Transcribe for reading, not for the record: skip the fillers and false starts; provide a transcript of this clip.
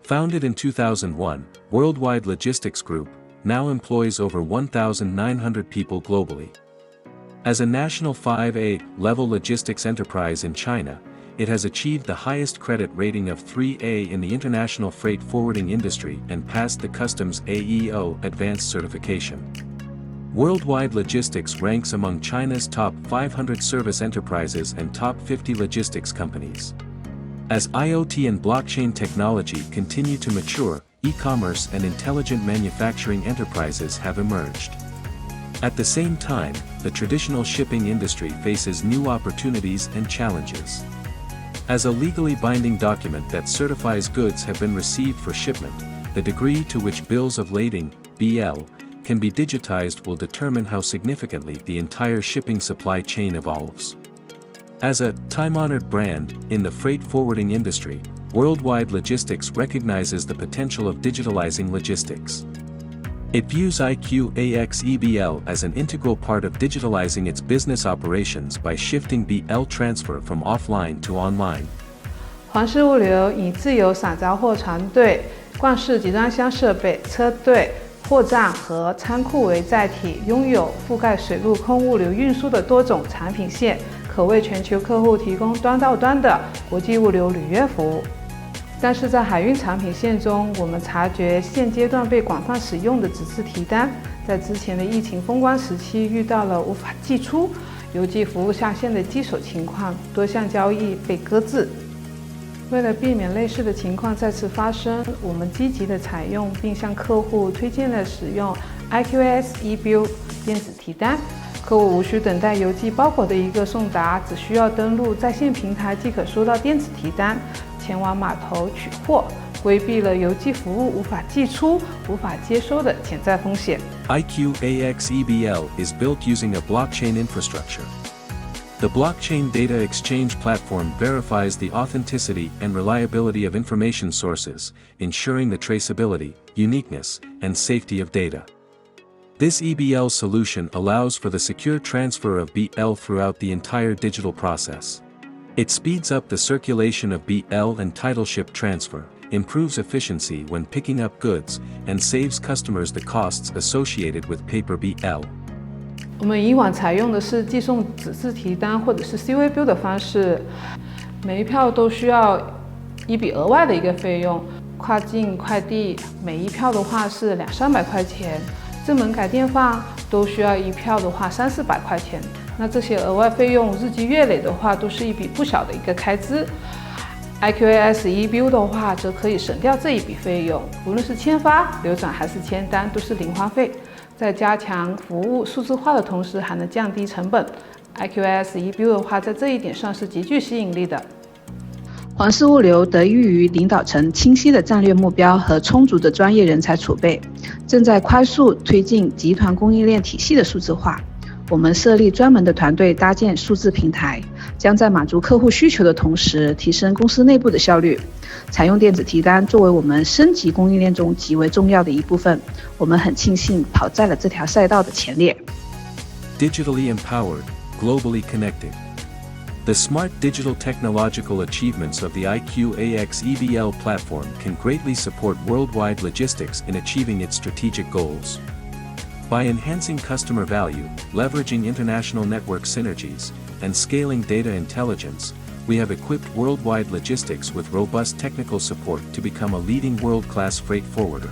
Founded in 2001, Worldwide Logistics Group now employs over 1,900 people globally. As a national 5A-level logistics enterprise in China, it has achieved the highest credit rating of 3A in the international freight forwarding industry and passed the Customs AEO Advanced certification. Worldwide Logistics ranks among China's top 500 service enterprises and top 50 logistics companies. As IoT and blockchain technology continue to mature, e-commerce and intelligent manufacturing enterprises have emerged. At the same time, the traditional shipping industry faces new opportunities and challenges. As a legally binding document that certifies goods have been received for shipment, the degree to which bills of lading, BL, can be digitized will determine how significantly the entire shipping supply chain evolves. As a time-honored brand in the freight forwarding industry, Worldwide Logistics recognizes the potential of digitalizing logistics. It views IQAX eBL as an integral part of digitalizing its business operations by shifting BL transfer from offline to online. 皇氏物流以自由散杂货船队、冠式集装箱设备、车队、货站和仓库为载体，拥有覆盖水陆空物流运输的多种产品线，可为全球客户提供端到端的国际物流履约服务。但是在海运产品线中，我们察觉现阶段被广泛使用的纸质提单，在之前的疫情封关时期遇到了无法寄出、邮寄服务下线的棘手情况，多项交易被搁置。为了避免类似的情况再次发生，我们积极地采用并向客户推荐了使用 IQAX eBL 电子提单。客户无需等待邮寄包裹的一个送达，只需要登录在线平台即可收到电子提单，前往码头取货，规避了邮寄服务无法寄出、无法接收的潜在风险。IQAX eBL is built using a blockchain infrastructure. The blockchain data exchange platform verifies the authenticity and reliability of information sources, ensuring the traceability, uniqueness, and safety of data. This eBL solution allows for the secure transfer of BL throughout the entire digital process. It speeds up the circulation of BL and titleship transfer, improves efficiency when picking up goods, and saves customers the costs associated with paper BL. 我们以往采用的是寄送纸质提单或者是 CV bill 的方式，每一票都需要一笔额外的一个费用。跨境快递每一票的话是200-300块钱，正门改电话都需要一票的话300-400块钱。那这些额外费用日积月累的话，都是一笔不小的一个开支。IQAX eBL 的话，则可以省掉这一笔费用，无论是签发、流转还是签单，都是零花费。在加强服务数字化的同时，还能降低成本。IQAX eBL 的话，在这一点上是极具吸引力的。皇氏物流得益于领导层清晰的战略目标和充足的专业人才储备，正在快速推进集团供应链体系的数字化。我们设立专门的团队搭建数字平台，将在满足客户需求的同时提升公司内部的效率。采用电子提单作为我们升级供应链中极为重要的一部分，我们很庆幸跑在了这条赛道的前列。Digitally empowered, globally connected. The smart digital technological achievements of the IQAX eBL platform can greatly support worldwide logistics in achieving its strategic goals. By enhancing customer value, leveraging international network synergies, and scaling data intelligence, we have equipped Worldwide Logistics with robust technical support to become a leading world-class freight forwarder.